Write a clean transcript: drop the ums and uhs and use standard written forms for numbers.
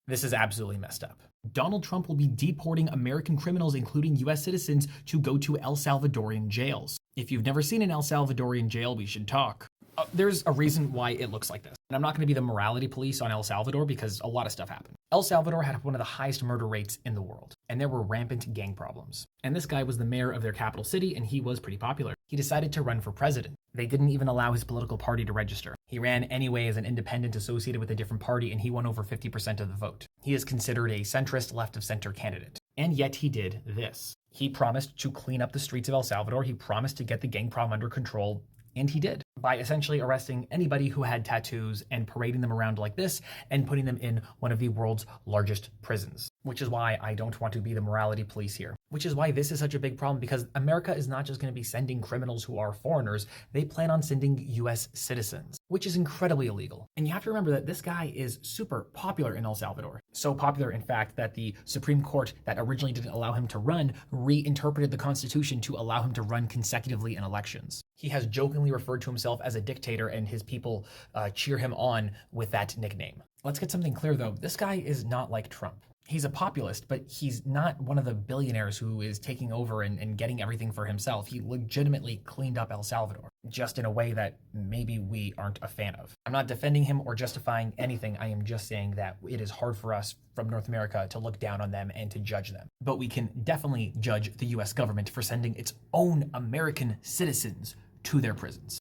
This is absolutely messed up. Donald Trump will be deporting American criminals, including US citizens, to go to El Salvadorian jails. If you've never seen an El Salvadorian jail, we should talk. There's a reason why it looks like this. And I'm not going to be the morality police on El Salvador because a lot of stuff happened. El Salvador had one of the highest murder rates in the world, and there were rampant gang problems. And this guy was the mayor of their capital city, and he was pretty popular. He decided to run for president. They didn't even allow his political party to register. He ran anyway as an independent associated with a different party, and he won over 50% of the vote. He is considered a centrist, left-of-center candidate. And yet he did this. He promised to clean up the streets of El Salvador. He promised to get the gang problem under control. And he did, by essentially arresting anybody who had tattoos and parading them around like this and putting them in one of the world's largest prisons. Which is why I don't want to be the morality police here. Which is why this is such a big problem, because America is not just going to be sending criminals who are foreigners, they plan on sending US citizens, which is incredibly illegal. And you have to remember that this guy is super popular in El Salvador. So popular, in fact, that the Supreme Court that originally didn't allow him to run reinterpreted the Constitution to allow him to run consecutively in elections. He has jokingly referred to himself as a dictator, and his people cheer him on with that nickname. Let's get something clear though, this guy is not like Trump. He's a populist, but he's not one of the billionaires who is taking over and getting everything for himself. He legitimately cleaned up El Salvador, just in a way that maybe we aren't a fan of. I'm not defending him or justifying anything. I am just saying that it is hard for us from North America to look down on them and to judge them. But we can definitely judge the US government for sending its own American citizens to their prisons.